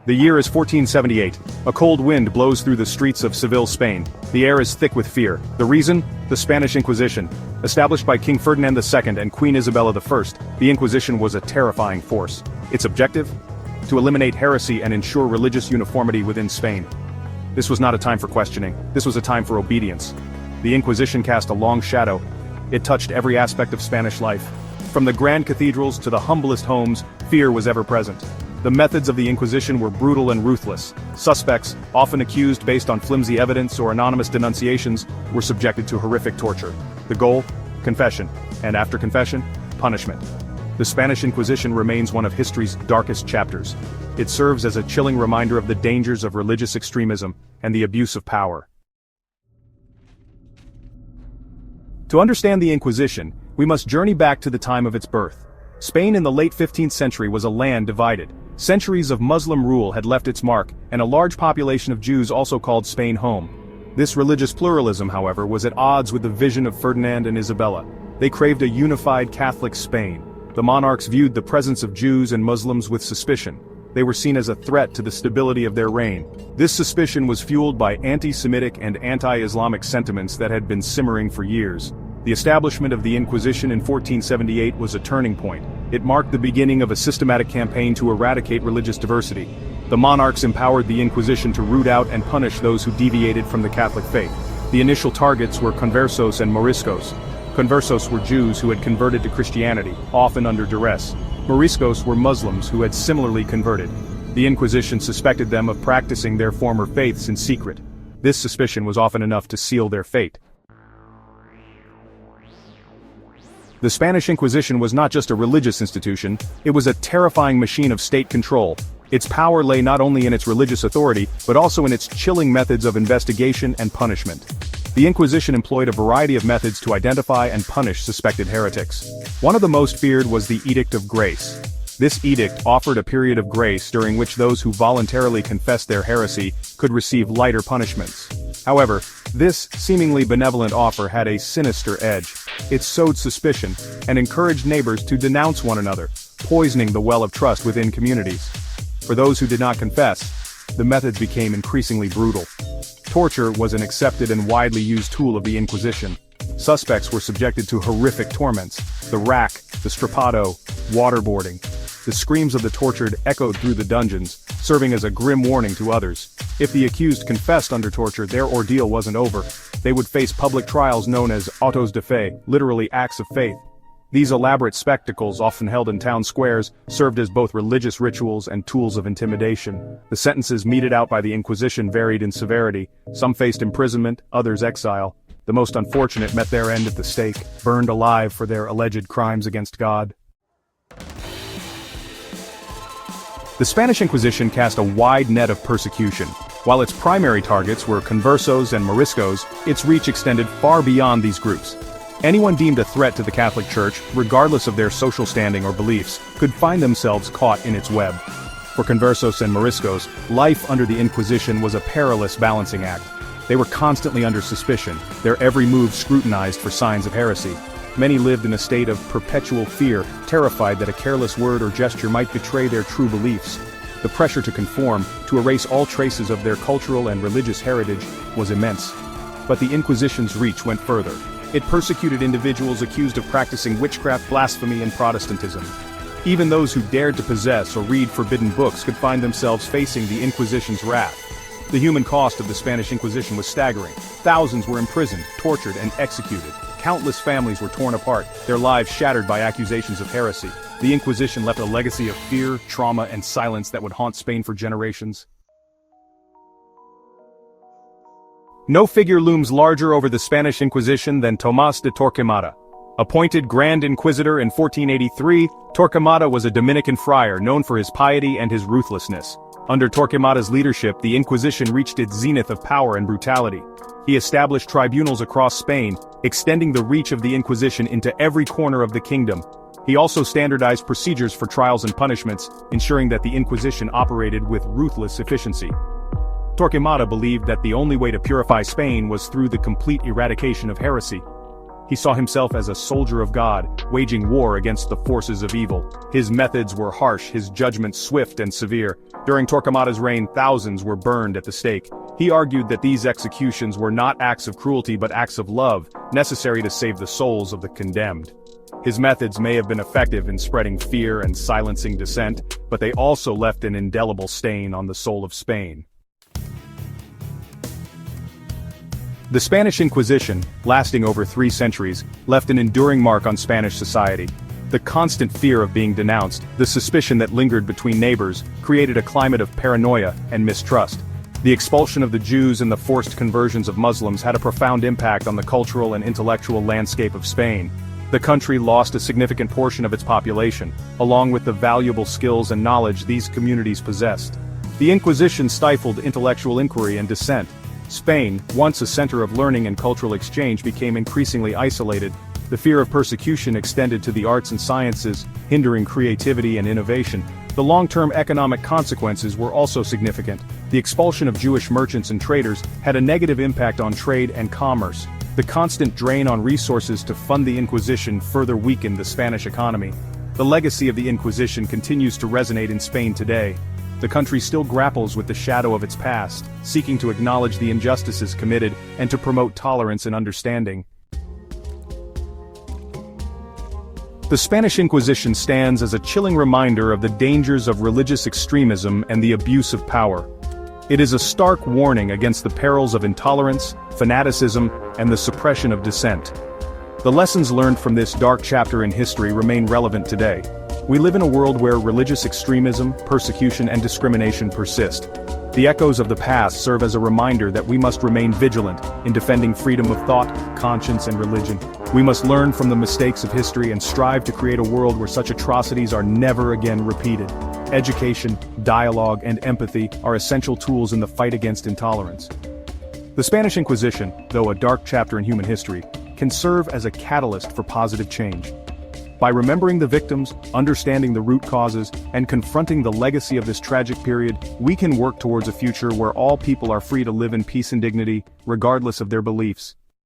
The year is 1478. A cold wind blows through the streets of Seville, Spain. The air is thick with fear. The reason? The Spanish Inquisition. Established by King Ferdinand II and Queen Isabella I, the Inquisition was a terrifying force. Its objective? To eliminate heresy and ensure religious uniformity within Spain. This was not a time for questioning. This was a time for obedience. The Inquisition cast a long shadow. It touched every aspect of Spanish life. From the grand cathedrals to the humblest homes, fear was ever present. The methods of the Inquisition were brutal and ruthless. Suspects, often accused based on flimsy evidence or anonymous denunciations, were subjected to horrific torture. The goal? Confession. And after confession? Punishment. The Spanish Inquisition remains one of history's darkest chapters. It serves as a chilling reminder of the dangers of religious extremism and the abuse of power. To understand the Inquisition, we must journey back to the time of its birth. Spain in the late 15th century was a land divided. Centuries of Muslim rule had left its mark, and a large population of Jews also called Spain home. This religious pluralism, however, was at odds with the vision of Ferdinand and Isabella. They craved a unified Catholic Spain. The monarchs viewed the presence of Jews and Muslims with suspicion. They were seen as a threat to the stability of their reign. This suspicion was fueled by anti-Semitic and anti-Islamic sentiments that had been simmering for years. The establishment of the Inquisition in 1478 was a turning point. It marked the beginning of a systematic campaign to eradicate religious diversity. The monarchs empowered the Inquisition to root out and punish those who deviated from the Catholic faith. The initial targets were conversos and moriscos. Conversos were Jews who had converted to Christianity, often under duress. Moriscos were Muslims who had similarly converted. The Inquisition suspected them of practicing their former faiths in secret. This suspicion was often enough to seal their fate. The Spanish Inquisition was not just a religious institution, it was a terrifying machine of state control. Its power lay not only in its religious authority, but also in its chilling methods of investigation and punishment. The Inquisition employed a variety of methods to identify and punish suspected heretics. One of the most feared was the Edict of Grace. This edict offered a period of grace during which those who voluntarily confessed their heresy could receive lighter punishments. However, this seemingly benevolent offer had a sinister edge. It sowed suspicion and encouraged neighbors to denounce one another, poisoning the well of trust within communities. For those who did not confess, the methods became increasingly brutal. Torture was an accepted and widely used tool of the Inquisition. Suspects were subjected to horrific torments: the rack, the strappado, waterboarding. The screams of the tortured echoed through the dungeons, serving as a grim warning to others. If the accused confessed under torture, their ordeal wasn't over. They would face public trials known as autos de fe, literally acts of faith. These elaborate spectacles, often held in town squares, served as both religious rituals and tools of intimidation. The sentences meted out by the Inquisition varied in severity. Some faced imprisonment, others exile. The most unfortunate met their end at the stake, burned alive for their alleged crimes against God. The Spanish Inquisition cast a wide net of persecution. While its primary targets were conversos and moriscos, its reach extended far beyond these groups. Anyone deemed a threat to the Catholic Church, regardless of their social standing or beliefs, could find themselves caught in its web. For conversos and moriscos, life under the Inquisition was a perilous balancing act. They were constantly under suspicion, their every move scrutinized for signs of heresy. Many lived in a state of perpetual fear, terrified that a careless word or gesture might betray their true beliefs. The pressure to conform, to erase all traces of their cultural and religious heritage, was immense. But the Inquisition's reach went further. It persecuted individuals accused of practicing witchcraft, blasphemy, and Protestantism. Even those who dared to possess or read forbidden books could find themselves facing the Inquisition's wrath. The human cost of the Spanish Inquisition was staggering. Thousands were imprisoned, tortured, and executed. Countless families were torn apart, their lives shattered by accusations of heresy. The Inquisition left a legacy of fear, trauma, and silence that would haunt Spain for generations. No figure looms larger over the Spanish Inquisition than Tomás de Torquemada. Appointed Grand Inquisitor in 1483, Torquemada was a Dominican friar known for his piety and his ruthlessness. Under Torquemada's leadership, the Inquisition reached its zenith of power and brutality. He established tribunals across Spain, extending the reach of the Inquisition into every corner of the kingdom. He also standardized procedures for trials and punishments, ensuring that the Inquisition operated with ruthless efficiency. Torquemada believed that the only way to purify Spain was through the complete eradication of heresy. He saw himself as a soldier of God, waging war against the forces of evil. His methods were harsh, his judgments swift and severe. During Torquemada's reign, thousands were burned at the stake. He argued that these executions were not acts of cruelty but acts of love, necessary to save the souls of the condemned. His methods may have been effective in spreading fear and silencing dissent, but they also left an indelible stain on the soul of Spain. The Spanish Inquisition, lasting over 3 centuries, left an enduring mark on Spanish society. The constant fear of being denounced, the suspicion that lingered between neighbors, created a climate of paranoia and mistrust. The expulsion of the Jews and the forced conversions of Muslims had a profound impact on the cultural and intellectual landscape of Spain. The country lost a significant portion of its population, along with the valuable skills and knowledge these communities possessed. The Inquisition stifled intellectual inquiry and dissent. Spain, once a center of learning and cultural exchange, became increasingly isolated. The fear of persecution extended to the arts and sciences, hindering creativity and innovation. The long-term economic consequences were also significant. The expulsion of Jewish merchants and traders had a negative impact on trade and commerce. The constant drain on resources to fund the Inquisition further weakened the Spanish economy. The legacy of the Inquisition continues to resonate in Spain today. The country still grapples with the shadow of its past, seeking to acknowledge the injustices committed and to promote tolerance and understanding. The Spanish Inquisition stands as a chilling reminder of the dangers of religious extremism and the abuse of power. It is a stark warning against the perils of intolerance, fanaticism, and the suppression of dissent. The lessons learned from this dark chapter in history remain relevant today. We live in a world where religious extremism, persecution, and discrimination persist. The echoes of the past serve as a reminder that we must remain vigilant in defending freedom of thought, conscience, and religion. We must learn from the mistakes of history and strive to create a world where such atrocities are never again repeated. Education, dialogue, and empathy are essential tools in the fight against intolerance. The Spanish Inquisition, though a dark chapter in human history, can serve as a catalyst for positive change. By remembering the victims, understanding the root causes, and confronting the legacy of this tragic period, we can work towards a future where all people are free to live in peace and dignity, regardless of their beliefs.